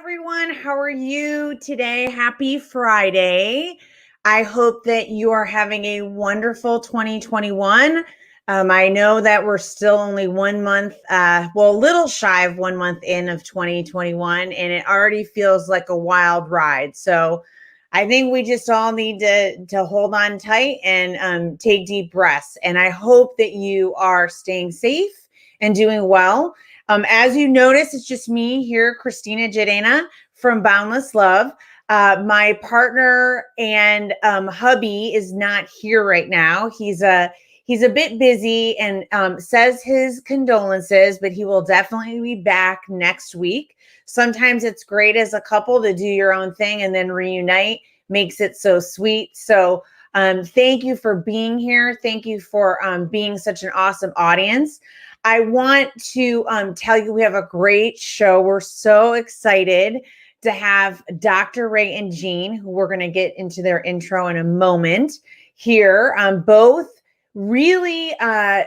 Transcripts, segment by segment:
everyone. How are you today? Happy Friday. I hope that you are having a wonderful 2021. I know that we're still only 1 month, a little shy of 1 month in of 2021, and it already feels like a wild ride. So I think we just all need to hold on tight and take deep breaths. And I hope that you are staying safe and doing well. As you notice, it's just me here, Christina Jadena from Boundless Love. My partner and hubby is not here right now. He's a bit busy and says his condolences, but he will definitely be back next week. Sometimes it's great as a couple to do your own thing and then reunite, makes it so sweet. So thank you for being here. Thank you for being such an awesome audience. I want to tell you we have a great show. We're so excited to have Dr. Ray and Jean, who we're going to get into their intro in a moment here. Both really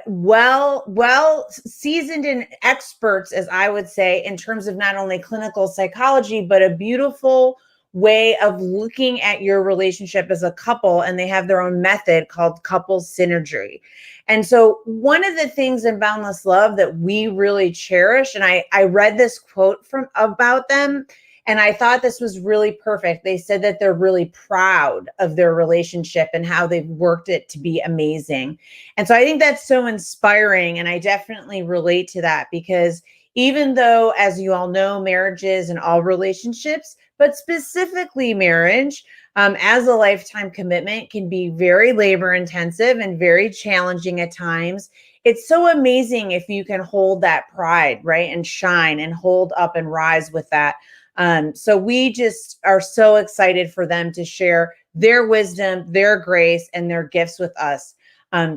well seasoned and experts, as I would say, in terms of not only clinical psychology, but a beautiful way of looking at your relationship as a couple. And they have their own method called couples synergy. And so one of the things in Boundless Love that we really cherish, and I read this quote about them, and I thought this was really perfect. They said that they're really proud of their relationship and how they've worked it to be amazing. And so I think that's so inspiring. And I definitely relate to that because even though, as you all know, marriages and all relationships, but specifically marriage, as a lifetime commitment can be very labor intensive and very challenging at times. It's so amazing if you can hold that pride, right? And shine and hold up and rise with that. So we just are so excited for them to share their wisdom, their grace, and their gifts with us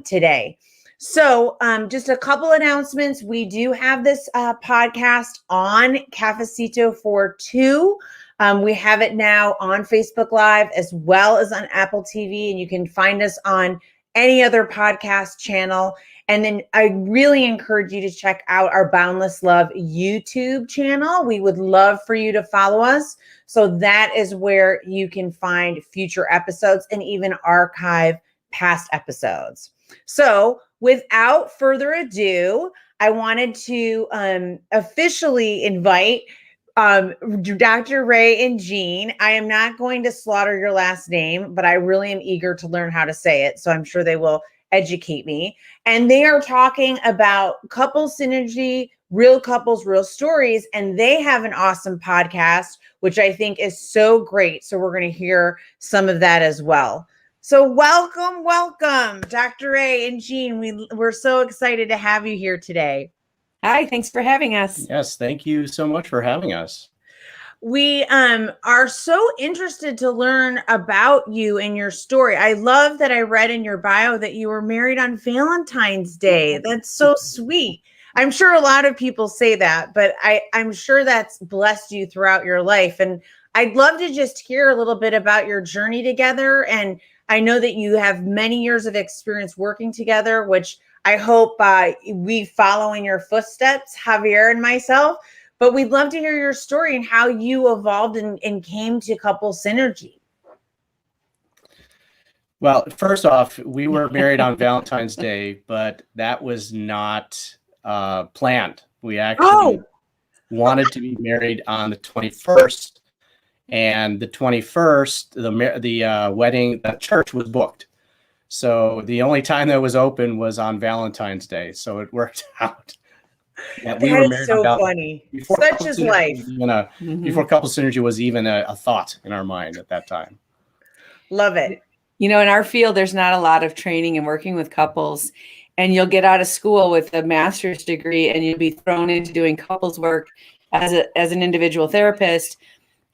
today. So just a couple announcements. We do have this podcast on Cafecito for two. We have it now on Facebook Live as well as on Apple TV, and you can find us on any other podcast channel. And then I really encourage you to check out our Boundless Love YouTube channel. We would love for you to follow us. So that is where you can find future episodes and even archive past episodes. So without further ado, I wanted to officially invite Dr. Ray and Jean. I am not going to slaughter your last name, but I really am eager to learn how to say it. So I'm sure they will educate me. And they are talking about couple synergy, real couples, real stories. And they have an awesome podcast, which I think is so great. So we're going to hear some of that as well. So welcome, Dr. Ray and Jean. We're so excited to have you here today. Hi, thanks for having us. Yes, thank you so much for having us. We are so interested to learn about you and your story. I love that I read in your bio that you were married on Valentine's Day. That's so sweet. I'm sure a lot of people say that, but I'm sure that's blessed you throughout your life. And I'd love to just hear a little bit about your journey together. And I know that you have many years of experience working together, which I hope we follow in your footsteps, Javier and myself. But we'd love to hear your story and how you evolved and came to couple synergy. Well, first off, we were married on Valentine's Day, but that was not planned. We actually wanted to be married on the 21st. And the 21st, the wedding, the church was booked. So the only time that was open was on Valentine's Day. So it worked out. That is so funny. Such is life. Before couple synergy was even a thought in our mind at that time. Love it. You know, in our field, there's not a lot of training and working with couples. And you'll get out of school with a master's degree and you'll be thrown into doing couples work as an individual therapist.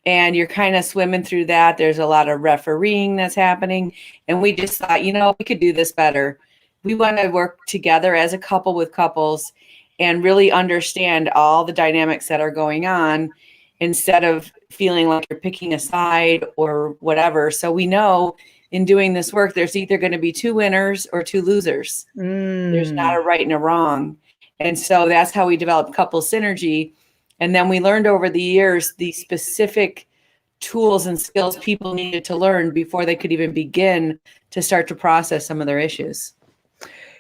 And you're kind of swimming through that. There's a lot of refereeing that's happening. And we just thought, we could do this better. We want to work together as a couple with couples and really understand all the dynamics that are going on instead of feeling like you're picking a side or whatever. So we know in doing this work, there's either going to be two winners or two losers. There's not a right and a wrong. And so that's how we develop couple synergy. And then we learned over the years the specific tools and skills people needed to learn before they could even begin to start to process some of their issues.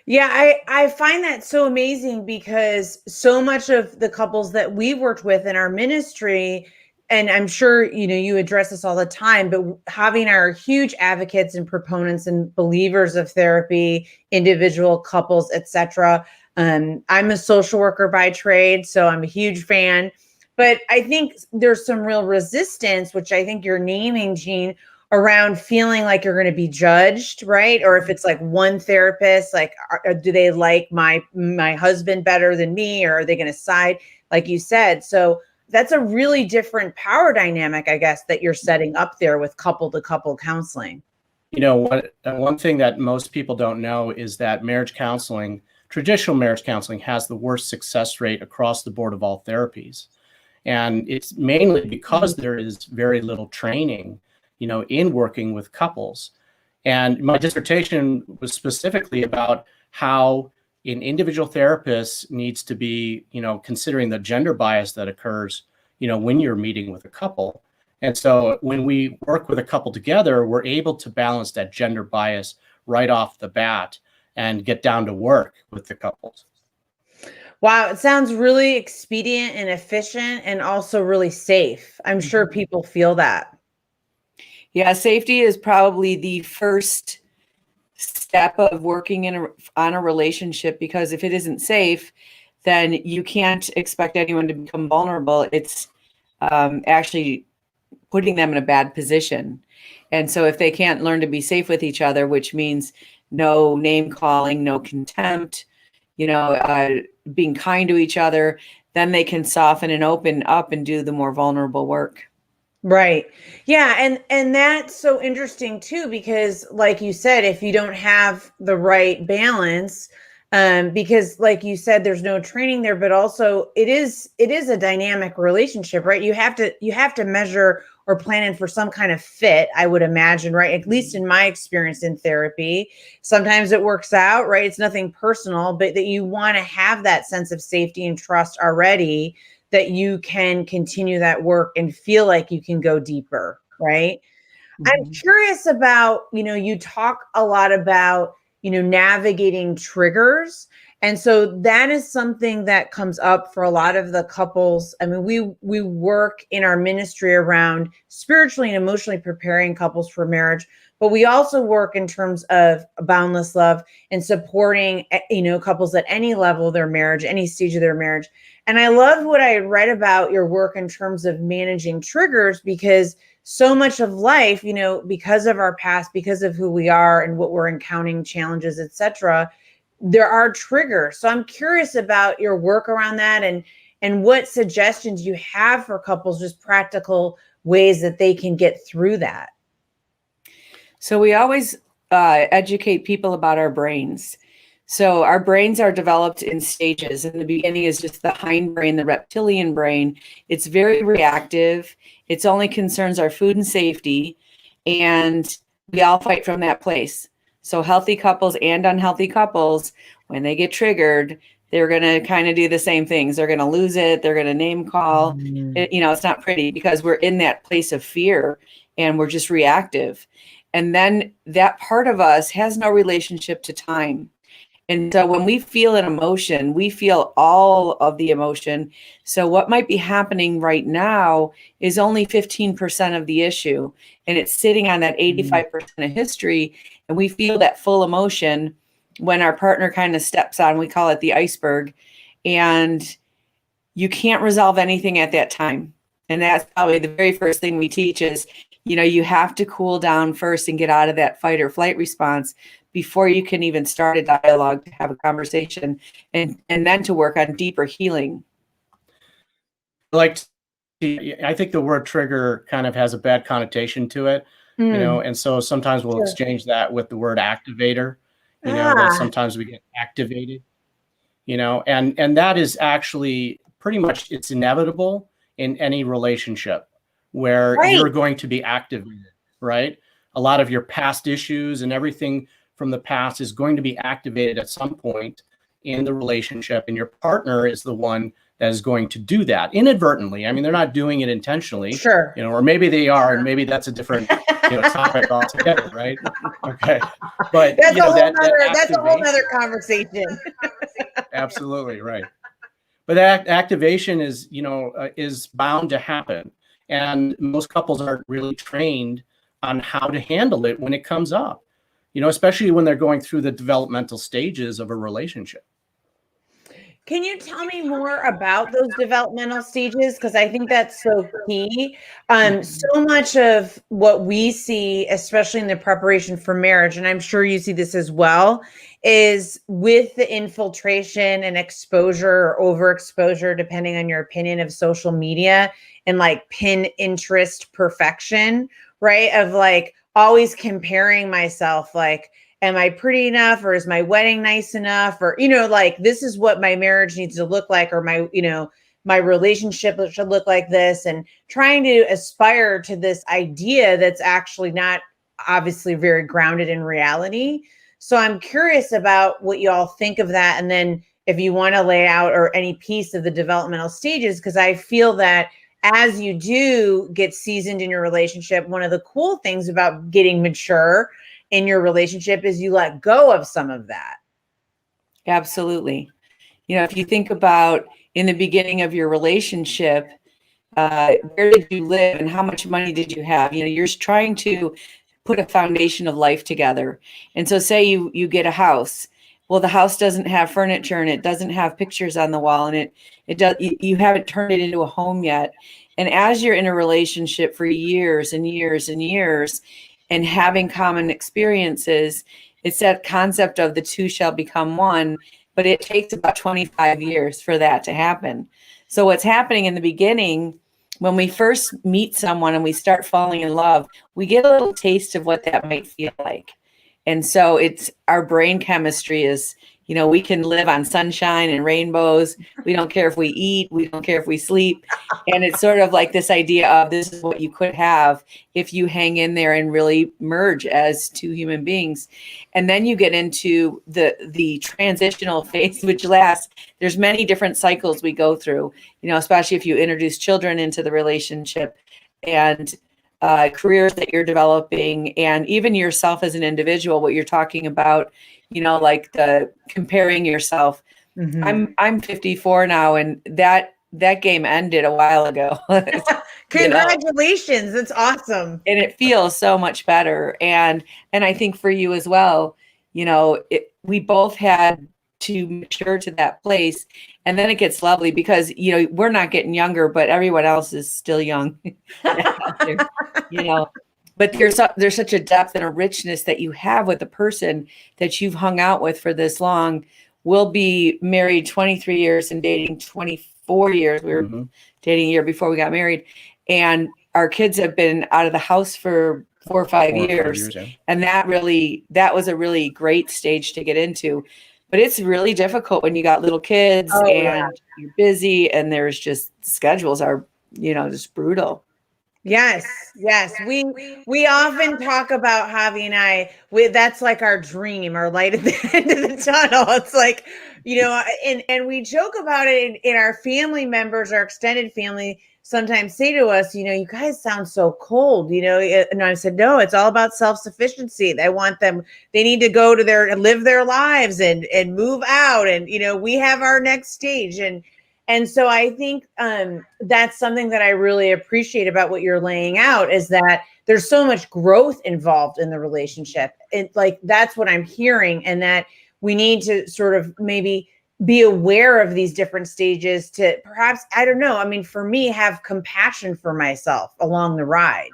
Yeah, I find that so amazing because so much of the couples that we've worked with in our ministry, and I'm sure, you address this all the time, but having our huge advocates and proponents and believers of therapy, individual couples, etc. I'm a social worker by trade, so I'm a huge fan. But I think there's some real resistance, which I think you're naming, Jean, around feeling like you're going to be judged, right? Or if it's like one therapist, like, do they like my husband better than me, or are they going to side, like you said? So that's a really different power dynamic, I guess, that you're setting up there with couple to couple counseling. One thing that most people don't know is that traditional marriage counseling, has the worst success rate across the board of all therapies. And it's mainly because there is very little training in working with couples. And my dissertation was specifically about how an individual therapist needs to be, considering the gender bias that occurs, when you're meeting with a couple. And so when we work with a couple together, we're able to balance that gender bias right off the bat and get down to work with the couples. Wow, it sounds really expedient and efficient and also really safe. I'm sure people feel that. Yeah, safety is probably the first step of working on a relationship, because if it isn't safe, then you can't expect anyone to become vulnerable. It's actually putting them in a bad position. And so if they can't learn to be safe with each other, which means no name calling, no contempt, being kind to each other, then they can soften and open up and do the more vulnerable work. Right. Yeah. And that's so interesting too, because like you said, if you don't have the right balance, because like you said, there's no training there, but also it is a dynamic relationship, right? You have to measure or plan in for some kind of fit, I would imagine, right? At least in my experience in therapy, sometimes it works out, right? It's nothing personal, but that you want to have that sense of safety and trust already, that you can continue that work and feel like you can go deeper, right? I'm curious about, you talk a lot about, navigating triggers. And so that is something that comes up for a lot of the couples. I mean, we work in our ministry around spiritually and emotionally preparing couples for marriage, but we also work in terms of boundless love and supporting, couples at any level of their marriage, any stage of their marriage. And I love what I read about your work in terms of managing triggers, because so much of life, because of our past, because of who we are and what we're encountering, challenges, etc., there are triggers. So I'm curious about your work around that, and what suggestions you have for couples, just practical ways that they can get through that. So we always educate people about our brains. So our brains are developed in stages. In the beginning is just the hindbrain, the reptilian brain. It's very reactive. It only concerns our food and safety. And we all fight from that place. So healthy couples and unhealthy couples, when they get triggered, they're going to kind of do the same things. They're going to lose it. They're going to name call. It's not pretty, because we're in that place of fear and we're just reactive. And then that part of us has no relationship to time. And so when we feel an emotion, we feel all of the emotion. So what might be happening right now is only 15% of the issue. And it's sitting on that 85% of history. And we feel that full emotion when our partner kind of steps on, we call it the iceberg. And you can't resolve anything at that time. And that's probably the very first thing we teach is, you have to cool down first and get out of that fight or flight response before you can even start a dialogue, to have a conversation, and then to work on deeper healing. I think the word trigger kind of has a bad connotation to it, and so sometimes we'll exchange that with the word activator, that sometimes we get activated, and that is actually pretty much, it's inevitable in any relationship where you're going to be activated, right? A lot of your past issues and everything from the past is going to be activated at some point in the relationship, and your partner is the one that is going to do that inadvertently. I mean, they're not doing it intentionally, Sure. or maybe they are, and maybe that's a different topic altogether, right? Okay, but that's a whole activation, other conversation. Absolutely right. But that activation is is bound to happen, and most couples aren't really trained on how to handle it when it comes up. Especially when they're going through the developmental stages of a relationship. Can you tell me more about those developmental stages? Because I think that's so key. So much of what we see, especially in the preparation for marriage, and I'm sure you see this as well, is with the infiltration and exposure or overexposure, depending on your opinion, of social media and like pin interest perfection, right? Of like always comparing myself, like, am I pretty enough, or is my wedding nice enough, or like this is what my marriage needs to look like, or my relationship should look like this, and trying to aspire to this idea that's actually not obviously very grounded in reality. So I'm curious about what you all think of that, and then if you want to lay out or any piece of the developmental stages, because I feel that as you do get seasoned in your relationship, one of the cool things about getting mature in your relationship is you let go of some of that. Absolutely. If you think about in the beginning of your relationship, where did you live and how much money did you have? You're trying to put a foundation of life together. And so say you get a house. Well, the house doesn't have furniture and it doesn't have pictures on the wall, and you haven't turned it into a home yet. And as you're in a relationship for years and years and years, and having common experiences, it's that concept of the two shall become one, but it takes about 25 years for that to happen. So what's happening in the beginning, when we first meet someone and we start falling in love, we get a little taste of what that might feel like. And so it's our brain chemistry is, we can live on sunshine and rainbows. We don't care if we eat. We don't care if we sleep. And it's sort of like this idea of this is what you could have if you hang in there and really merge as two human beings. And then you get into the transitional phase, which lasts. There's many different cycles we go through, especially if you introduce children into the relationship, and careers that you're developing, and even yourself as an individual, what you're talking about, like the comparing yourself. Mm-hmm. I'm 54 now, and that game ended a while ago. Congratulations. That's awesome. And it feels so much better. And I think for you as well, we both had to mature to that place. And then it gets lovely because, we're not getting younger, but everyone else is still young. But there's such a depth and a richness that you have with the person that you've hung out with for this long. We'll be married 23 years and dating 24 years. We were dating a year before we got married. And our kids have been out of the house for 4 or 5 years. Yeah. And that was a really great stage to get into. But it's really difficult when you got little kids and you're busy, and there's just schedules are, just brutal. Yes. We often talk about Javi and I, that's like our dream, our light at the end of the tunnel. It's like, and we joke about it in our family members, our extended family sometimes say to us, you guys sound so cold, and I said, no, it's all about self-sufficiency. They need to go to live their lives and move out. And, we have our next stage. And so I think that's something that I really appreciate about what you're laying out, is that there's so much growth involved in the relationship. And like, that's what I'm hearing. And that we need to sort of maybe be aware of these different stages to perhaps, I don't know. I mean, for me, have compassion for myself along the ride,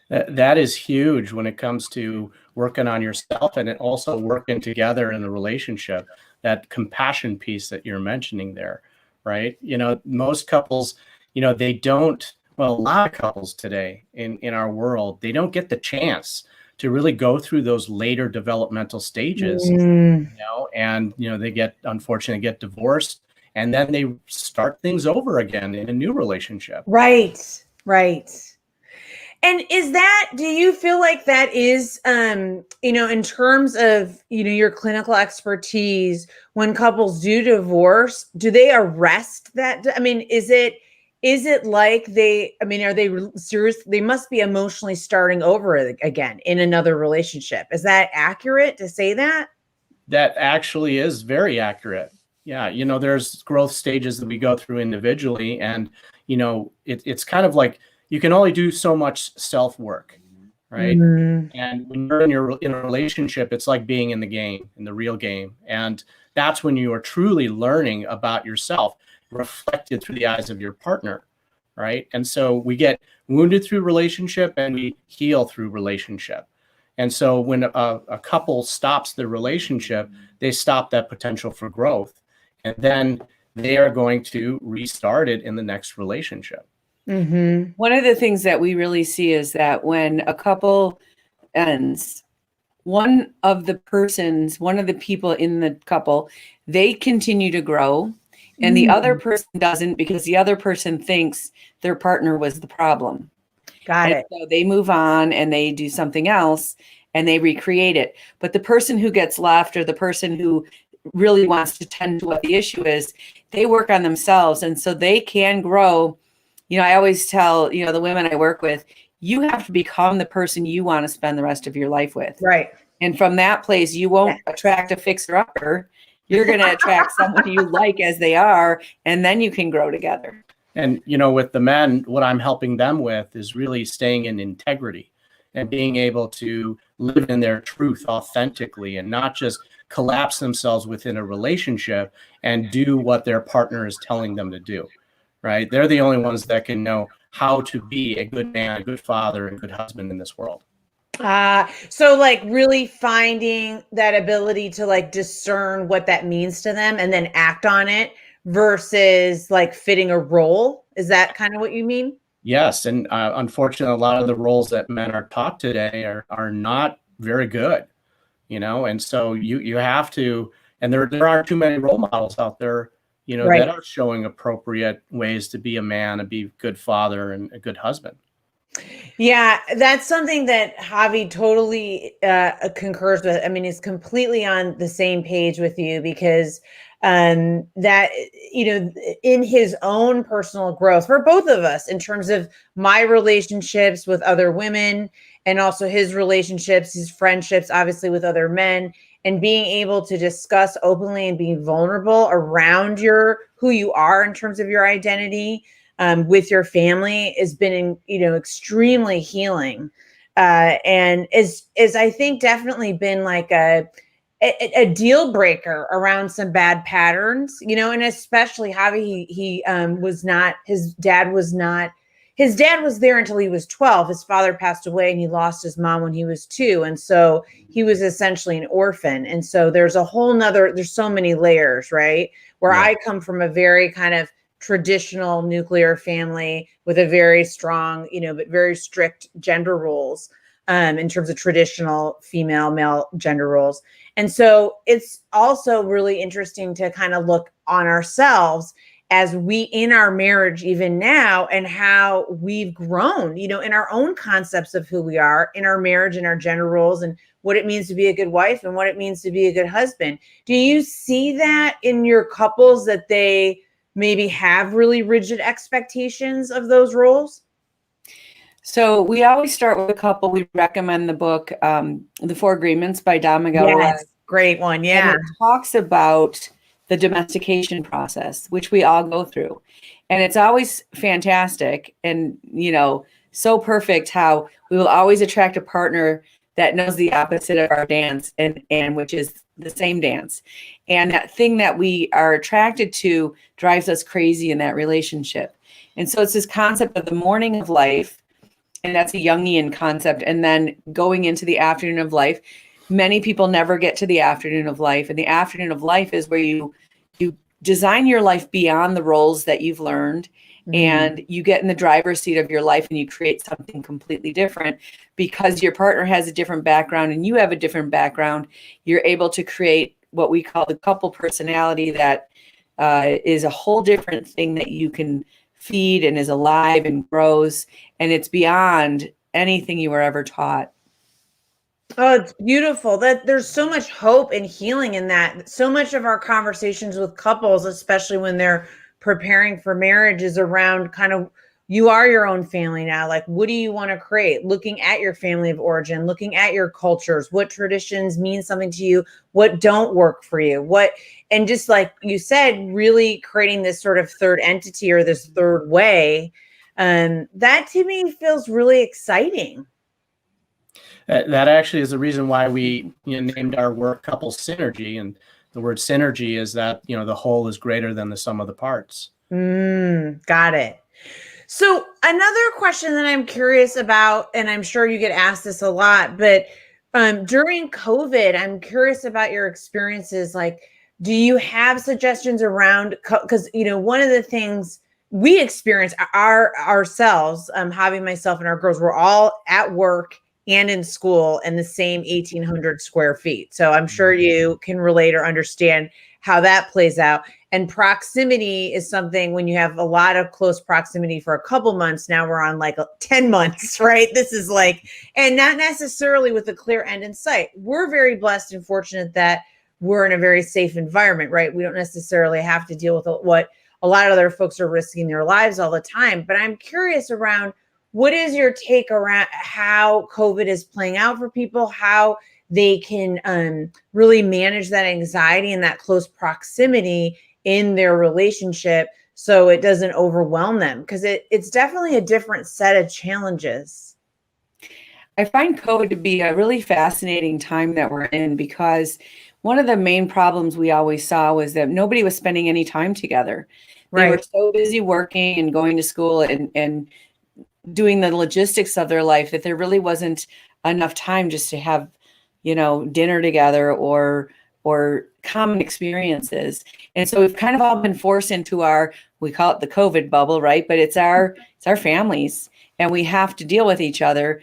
That is huge when it comes to working on yourself and also working together in the relationship. That compassion piece that you're mentioning there, right? Most couples, they don't, a lot of couples today in our world, they don't get the chance to really go through those later developmental stages, and, they unfortunately get divorced, and then they start things over again in a new relationship. Right. And do you feel like that is, in terms of, your clinical expertise, when couples do divorce, do they arrest that? I mean, is it like are they serious? They must be emotionally starting over again in another relationship. Is that accurate to say that? That actually is very accurate. Yeah. There's growth stages that we go through individually. And, it's kind of like you can only do so much self work, right? Mm-hmm. And when you're in a relationship, it's like being in the game, in the real game. And that's when you are truly learning about yourself, reflected through the eyes of your partner, right? And so we get wounded through relationship and we heal through relationship. And so when a couple stops the relationship, they stop that potential for growth. And then they are going to restart it in the next relationship. Mm-hmm. One of the things that we really see is that when a couple ends, one of the people in the couple, they continue to grow, and the other person doesn't, because the other person thinks their partner was the problem. Got it. So they move on and they do something else and they recreate it. But the person who gets left, or the person who really wants to tend to what the issue is, they work on themselves. And so they can grow. I always tell, the women I work with, you have to become the person you want to spend the rest of your life with. Right. And from that place, you won't attract a fixer-upper. You're going to attract someone you like as they are, and then you can grow together. And, with the men, what I'm helping them with is really staying in integrity and being able to live in their truth authentically and not just collapse themselves within a relationship and do what their partner is telling them to do, right? They're the only ones that can know how to be a good man, a good father, and a good husband in this world. So like really finding that ability to like discern what that means to them and then act on it versus like fitting a role. Is that kind of what you mean? Yes. And unfortunately, a lot of the roles that men are taught today are not very good, and so you have to, and there are too many role models out there, Right. that are showing appropriate ways to be a man and be a good father and a good husband. Yeah, that's something that Javi totally concurs with. I mean, is completely on the same page with you because that, in his own personal growth for both of us in terms of my relationships with other women and also his relationships, his friendships, obviously with other men, and being able to discuss openly and being vulnerable around who you are in terms of your identity. With your family has been, extremely healing, and is I think definitely been like a deal breaker around some bad patterns, and especially Javi, he was not, his dad was there until he was 12. His father passed away and he lost his mom when he was 2. And so he was essentially an orphan. And so there's so many layers, right? Where I come from a very kind of traditional nuclear family with a very strong, but very strict gender roles in terms of traditional female, male gender roles. And so it's also really interesting to kind of look on ourselves as we in our marriage, even now, and how we've grown, in our own concepts of who we are in our marriage and our gender roles and what it means to be a good wife and what it means to be a good husband. Do you see that in your couples, that they maybe have really rigid expectations of those roles? So we always start with a couple. We recommend the book, The 4 Agreements by Don Miguel. Yes, great one. Yeah. And it talks about the domestication process, which we all go through. And it's always fantastic and, so perfect how we will always attract a partner that knows the opposite of our dance and which is the same dance. And that thing that we are attracted to drives us crazy in that relationship. And so it's this concept of the morning of life, and that's a Jungian concept. And then going into the afternoon of life, many people never get to the afternoon of life. And the afternoon of life is where you design your life beyond the roles that you've learned. Mm-hmm. And you get in the driver's seat of your life and you create something completely different because your partner has a different background and you have a different background. You're able to create what we call the couple personality that is a whole different thing that you can feed and is alive and grows. And it's beyond anything you were ever taught. Oh, it's beautiful that there's so much hope and healing in that. So much of our conversations with couples, especially when they're preparing for marriage, is around kind of you are your own family now. Like, what do you want to create? Looking at your family of origin, looking at your cultures, what traditions mean something to you, what don't work for you, and just like you said, really creating this sort of third entity or this third way. That to me feels really exciting. That actually is the reason why we named our work Couple Synergy. And the word synergy is that, the whole is greater than the sum of the parts. Got it. So another question that I'm curious about, and I'm sure you get asked this a lot, but during COVID, I'm curious about your experiences. Like, do you have suggestions around, because, one of the things we experience ourselves, Javi, myself, and our girls, we're all at work and in school in the same 1,800 square feet. So I'm sure you can relate or understand how that plays out. And proximity is something when you have a lot of close proximity for a couple months. Now we're on like 10 months, right? This is like, and not necessarily with a clear end in sight. We're very blessed and fortunate that we're in a very safe environment, right? We don't necessarily have to deal with what a lot of other folks are risking their lives all the time. But I'm curious around, what is your take around how COVID is playing out for people, how they can really manage that anxiety and that close proximity in their relationship so it doesn't overwhelm them? Because it's definitely a different set of challenges. I find COVID to be a really fascinating time that we're in, because one of the main problems we always saw was that nobody was spending any time together. They were so busy working and going to school and doing the logistics of their life that there really wasn't enough time just to have, dinner together or common experiences. And so we've kind of all been forced into we call it the COVID bubble, right? But it's our families, and we have to deal with each other.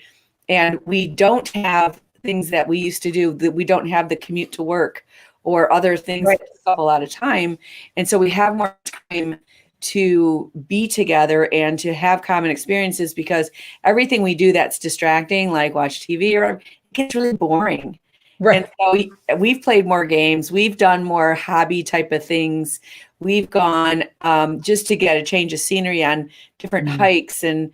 And we don't have things that we used to do, that we don't have the commute to work or other things that take up a lot of time. And so we have more time to be together and to have common experiences, because everything we do that's distracting, like watch TV, it gets really boring. Right. And so we've played more games. We've done more hobby type of things. We've gone just to get a change of scenery on different hikes, and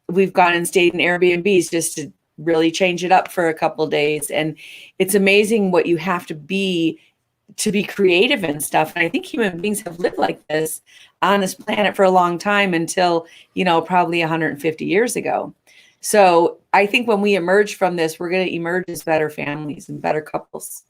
we've gone and stayed in Airbnbs just to really change it up for a couple of days. And it's amazing what you have to be creative and stuff. And I think human beings have lived like this on this planet for a long time, until, probably 150 years ago. So I think when we emerge from this, we're going to emerge as better families and better couples.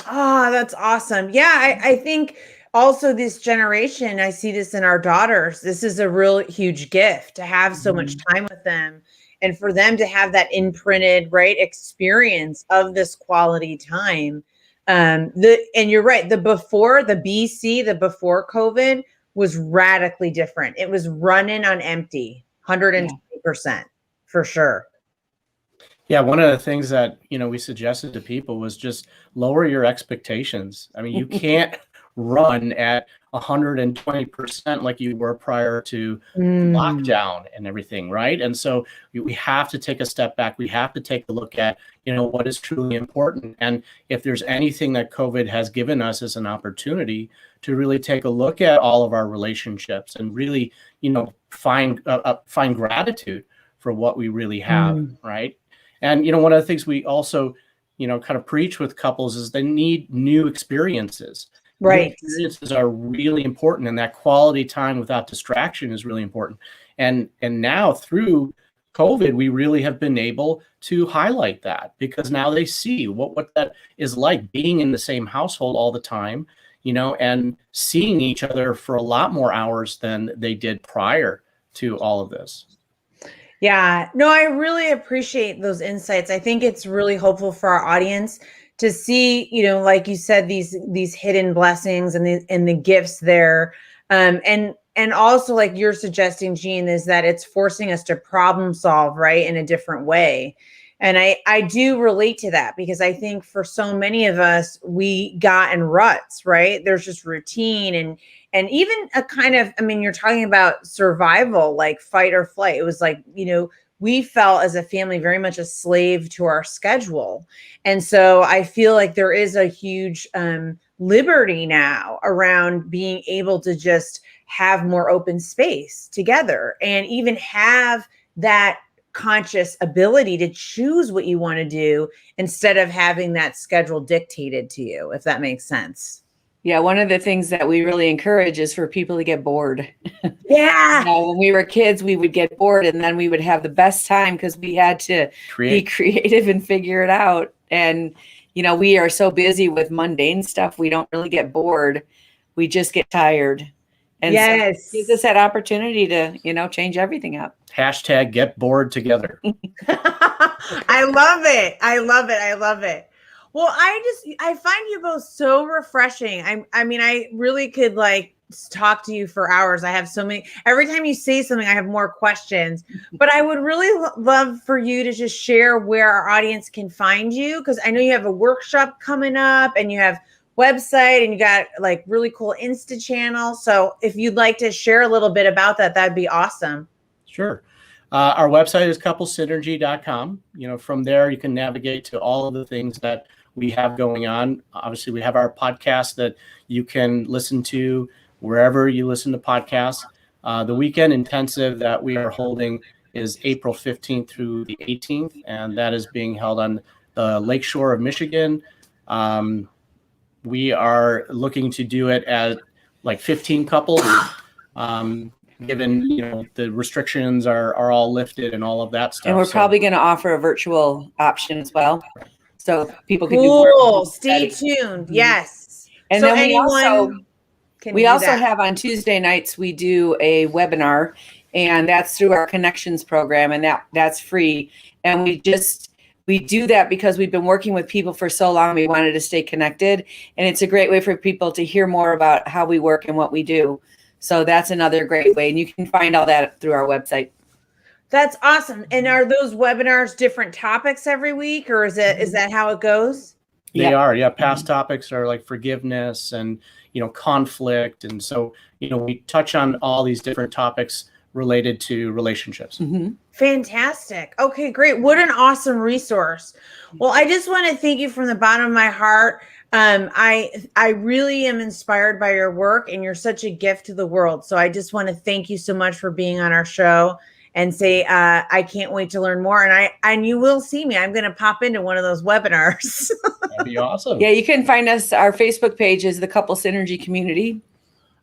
Oh, that's awesome. Yeah, I think also this generation, I see this in our daughters. This is a real huge gift to have so much time with them, and for them to have that imprinted, right, experience of this quality time. And you're right, the before COVID was radically different. It was running on empty, 120% for sure. Yeah, one of the things that, we suggested to people was just lower your expectations. I mean, you can't run at 120% like you were prior to lockdown and everything, right? And so we have to take a step back. We have to take a look at, what is truly important. And if there's anything that COVID has given us as an opportunity to really take a look at all of our relationships and really, find gratitude for what we really have, right? And, one of the things we also, kind of preach with couples is they need new experiences. Right. New experiences are really important, and that quality time without distraction is really important. And now through COVID, we really have been able to highlight that, because now they see what that is like, being in the same household all the time, and seeing each other for a lot more hours than they did prior to all of this. Yeah, no, I really appreciate those insights. I think it's really hopeful for our audience to see, like you said, these hidden blessings and the gifts there. And also, like you're suggesting, Jean, is that it's forcing us to problem solve, right, in a different way. And I do relate to that, because I think for so many of us, we got in ruts, right? There's just routine and even a kind of, I mean, you're talking about survival, like fight or flight. It was like, we felt as a family very much a slave to our schedule. And so I feel like there is a huge liberty now around being able to just have more open space together and even have that conscious ability to choose what you want to do instead of having that schedule dictated to you, if that makes sense. Yeah, one of the things that we really encourage is for people to get bored. Yeah. When we were kids, we would get bored and then we would have the best time because we had to be creative and figure it out. And, we are so busy with mundane stuff, we don't really get bored. We just get tired. And yes. So it gives us that opportunity to, change everything up. Hashtag get bored together. I love it. I love it. I love it. Well, I find you both so refreshing. I really could talk to you for hours. I have so many, every time you say something, I have more questions, but I would really love for you to just share where our audience can find you. Cause I know you have a workshop coming up and you have website and you got really cool Insta channel. So if you'd like to share a little bit about that, that'd be awesome. Sure. Our website is couplesynergy.com. From there you can navigate to all of the things that we have going on. Obviously, we have our podcast that you can listen to wherever you listen to podcasts. The weekend intensive that we are holding is April 15th through the 18th, and that is being held on the lakeshore of Michigan. We are looking to do it at 15 couples, given the restrictions are all lifted and all of that stuff. And we're probably going to offer a virtual option as well. So people can do Stay tuned. Yes. And so then we also have on Tuesday nights, we do a webinar, and that's through our connections program, and that's free. And we do that because we've been working with people for so long. We wanted to stay connected, and it's a great way for people to hear more about how we work and what we do. So that's another great way. And you can find all that through our website. That's awesome. And are those webinars different topics every week, or is that how it goes? They are. Yeah. Past topics are like forgiveness and, conflict. And so, we touch on all these different topics related to relationships. Mm-hmm. Fantastic. Okay, great. What an awesome resource. Well, I just want to thank you from the bottom of my heart. I really am inspired by your work, and you're such a gift to the world. So I just want to thank you so much for being on our show and say, I can't wait to learn more. And you will see me. I'm going to pop into one of those webinars. That'd be awesome. Yeah, you can find us. Our Facebook page is the Couple Synergy Community.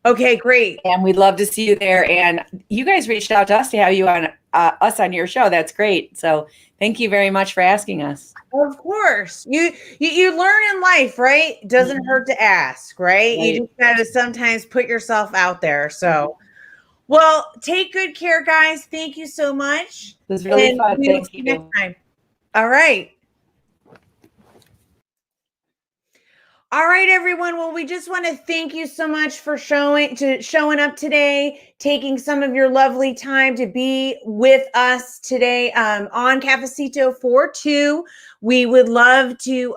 Okay, great. And we'd love to see you there. And you guys reached out to us to have you on us on your show. That's great. So thank you very much for asking us. Of course. You learn in life, right? It doesn't hurt to ask, right? You just got to sometimes put yourself out there. So, well, take good care, guys. Thank you so much. It was really fun. Thank you. Next time. All right. All right, everyone. Well, we just want to thank you so much for showing up today, taking some of your lovely time to be with us today on Cafecito for Two. We would love to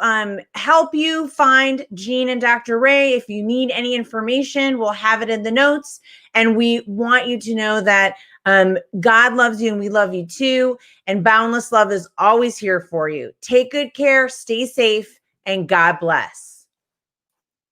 help you find Jean and Dr. Ray. If you need any information, we'll have it in the notes. And we want you to know that God loves you and we love you too. And boundless love is always here for you. Take good care, stay safe, and God bless.